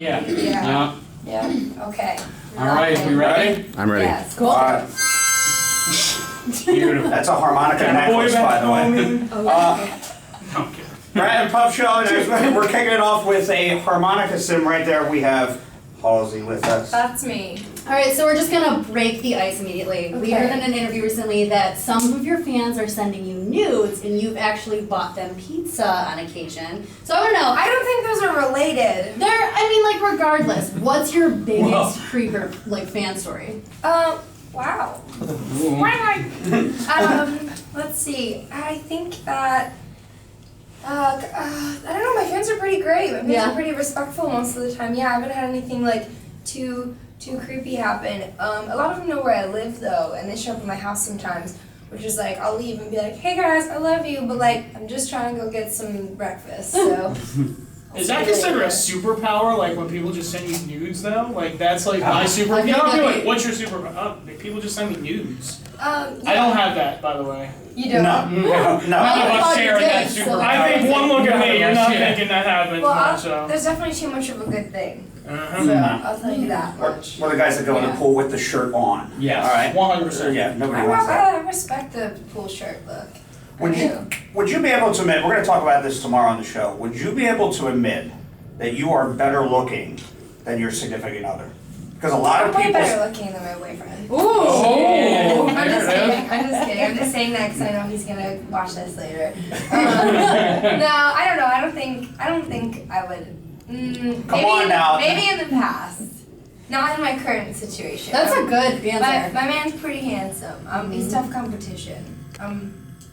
Yeah. Yeah. Yeah. Okay. All right, we ready? I'm ready. Yes. Cool. Beautiful. That's a harmonica necklace, by the way. Okay. Brad and Pup Show, and we're kicking it off with a harmonica sim right there. We have Halsey with us. That's me. All right, so we're just gonna break the ice immediately. We heard in an interview recently that some of your fans are sending you nudes, and you've actually bought them pizza on occasion. So I want to know. I don't think those are related. Regardless, what's your biggest creeper fan story? Wow. Let's see. I think that. I don't know. My fans are pretty great. My fans are pretty respectful most of the time. Yeah, I haven't had anything too creepy happen. A lot of them know where I live though, and they show up at my house sometimes, which is I'll leave and be like, "Hey guys, I love you," but I'm just trying to go get some breakfast. So. Is that considered a superpower? When people just send you nudes though? That's my superpower. You don't do it. What's your superpower? Oh, people just send me nudes. Yeah. I don't have that, by the way. You don't? No. None of us sharing that superpower. I think one look at me, you're not thinking that happens. Well, there's definitely too much of a good thing. So I'll tell you that much. We're the guys that go in the pool with the shirt on. Yes. All right. 100%. Yeah. Nobody wants that. I respect the pool shirt look. Would you be able to admit? We're going to talk about this tomorrow on the show. Would you be able to admit that you are better looking than your significant other? Because a lot of I'm people. way better looking than my boyfriend. Ooh! I'm just kidding. I'm just saying that because I know he's gonna watch this later. No, I don't know. I don't think I would. Come on now. Maybe in the past. Not in my current situation. That's a good answer. My man's pretty handsome. He's tough competition.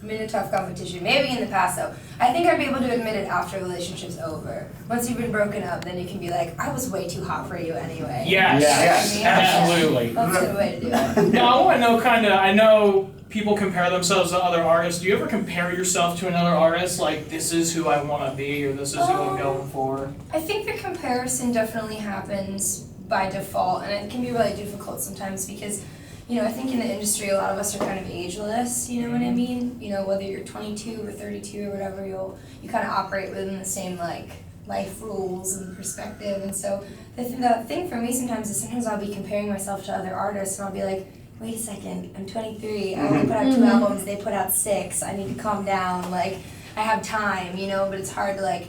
I'm in a tough competition. Maybe in the past though. I think I'd be able to admit it after a relationship's over. Once you've been broken up, then you can be like, I was way too hot for you anyway. Yes. Yes. Absolutely. That's a good way to do it. No, I want to know I know people compare themselves to other artists. Do you ever compare yourself to another artist? This is who I want to be, or this is who I'm going for? I think the comparison definitely happens by default, and it can be really difficult sometimes because, I think in the industry a lot of us are kind of ageless, you know what I mean? Whether you're 22 or 32 or whatever, you kind of operate within the same life rules and perspective, and so the thing for me sometimes I'll be comparing myself to other artists, and I'll be like, wait a second, I'm 23, I only put out 2 albums, they put out 6, I need to calm down, I have time, but it's hard to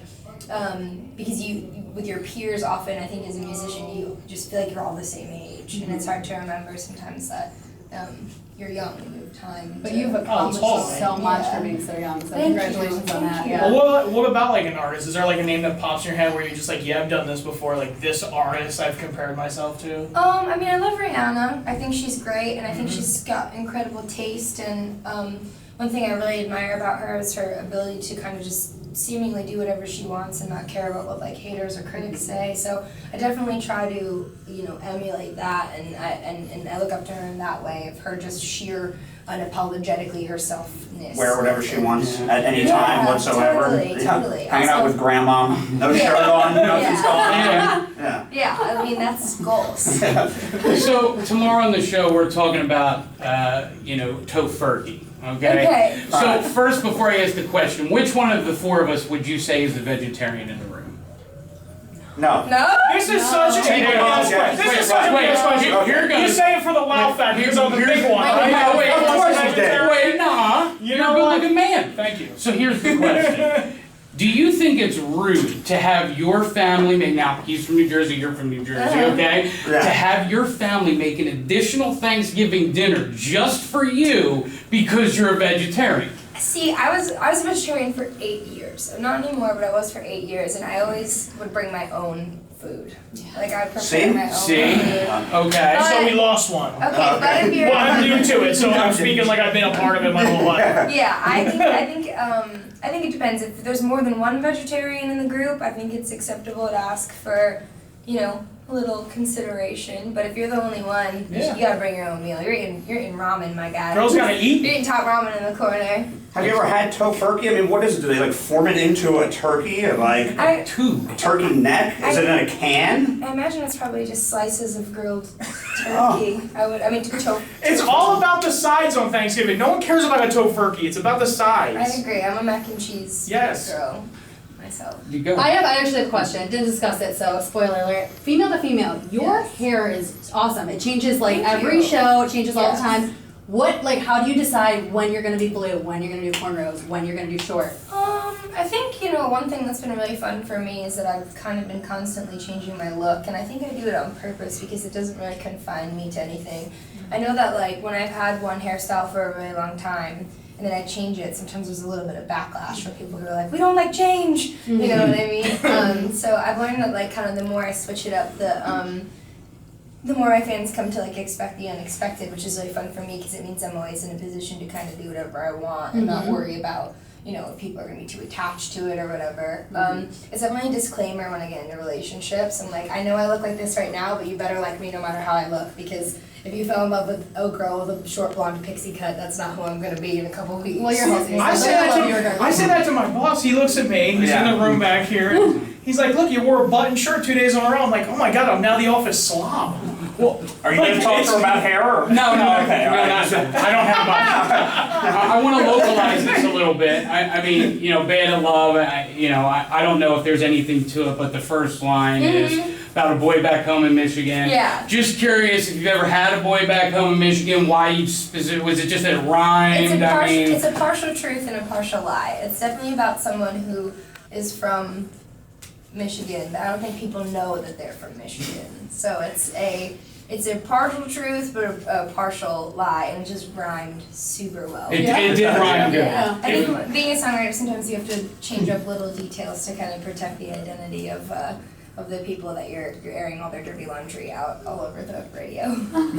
because with your peers often, I think as a musician, you just feel like you're all the same age, and it's hard to remember sometimes that you're young and you have time. But you've accomplished so much for being so young, so congratulations on that. Yeah. Well, what about an artist? Is there a name that pops in your head where you're just yeah, I've done this before, this artist I've compared myself to? I mean, I love Rihanna. I think she's great, and I think she's got incredible taste, and one thing I really admire about her is her ability to kind of just seemingly do whatever she wants and not care about what haters or critics say. So I definitely try to emulate that, and I look up to her in that way of her just sheer unapologetically herselfness. Wear whatever she wants at any time whatsoever. Totally. Hanging out with grandma, no shirt on, nothing's going on. Yeah, I mean that's goals. So tomorrow on the show we're talking about tofurkey. Okay. So first, before I ask the question, which one of the 4 of us would you say is the vegetarian in the room? No. This is such a Wait, You say it for the wow factor because I'm the big one. Wait, of course you did. Wait, nah. You're a good-looking man. Thank you. So here's the question. Do you think it's rude to have your family make, now he's from New Jersey, you're from New Jersey, okay? Yeah. To have your family make an additional Thanksgiving dinner just for you because you're a vegetarian? See, I was a vegetarian for 8 years. Not anymore, but I was for 8 years, and I always would bring my own food. I would prepare my own food. Okay. So we lost one. Okay, but if you're... Well, I'm new to it, so I'm speaking I've been a part of it my whole life. Yeah, I think it depends. If there's more than one vegetarian in the group, I think it's acceptable to ask for, a little consideration. But if you're the only one, you gotta bring your own meal. You're eating ramen, my guy. Girls gotta eat. You're eating top ramen in the corner. Have you ever had tofurkey? I mean, what is it? Do they form it into a turkey? Or turkey neck? Is it in a can? I imagine it's probably just slices of grilled turkey. It's all about the sides on Thanksgiving. No one cares about a tofurkey. It's about the sides. I agree. I'm a mac and cheese girl. myself. You go. I actually have a question. Didn't discuss it, so spoiler alert. Female to female, your hair is awesome. It changes like Thank every you. show. It changes all the Yes. time. How do you decide when you're gonna be blue, when you're gonna do cornrows, when you're gonna do short? I think, one thing that's been really fun for me is that I've kind of been constantly changing my look, and I think I do it on purpose because it doesn't really confine me to anything. I know that, like, when I've had one hairstyle for a really long time, and then I change it, sometimes there's a little bit of backlash from people who are like, we don't like change, you know what I mean? So I've learned that, like, kind of the more I switch it up, the more my fans come to, like, expect the unexpected, which is really fun for me because it means I'm always in a position to kind of do whatever I want and not worry about, if people are going to be too attached to it or whatever. It's definitely a disclaimer when I get into relationships. I'm like, I know I look like this right now, but you better like me no matter how I look, because if you fell in love with a girl with a short blonde pixie cut, that's not who I'm going to be in a couple weeks. Well, you're husband. I say that to my boss. He looks at me. He's in the room back here. He's like, look, you wore a button shirt 2 days in a row. I'm like, oh my God, I'm now the office slob. Well, Are you going to talk to her about hair? Or? No, Okay, all right. I don't have my. I want to localize this a little bit. I mean, Bad at Love. I don't know if there's anything to it, but the first line is about a boy back home in Michigan. Yeah. Just curious if you've ever had a boy back home in Michigan. Why you specific? Was it just that it rhymed? It's a partial truth and a partial lie. It's definitely about someone who is from Michigan, but I don't think people know that they're from Michigan. So it's a partial truth, but a partial lie, and it just rhymed super well. It did rhyme good. Yeah. I think being a songwriter, sometimes you have to change up little details to kind of protect the identity of the people that you're airing all their dirty laundry out all over the radio.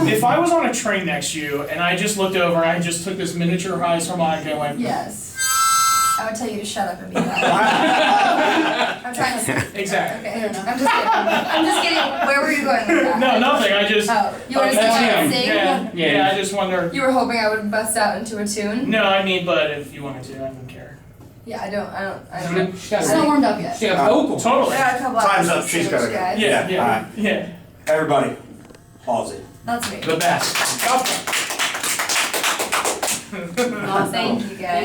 If I was on a train next to you and I just looked over and I just took this miniature highs harmonica and went, Yes. I would tell you to shut up and be quiet. I'm trying to say. Exactly. Okay. I'm just kidding. Where were you going with that? No, nothing. I just. Oh, you want to that's him. sing? Yeah, I just wonder. You were hoping I would bust out into a tune? No, I mean, but if you wanted to, I don't care. Yeah, I don't. She got It's not warmed up yet. she got vocal. Totally. I got a couple Time's hours up. She's to gotta finish, go. guys. Yeah. Yeah. Everybody, Halsey. That's me. The best. Oh, thank you guys.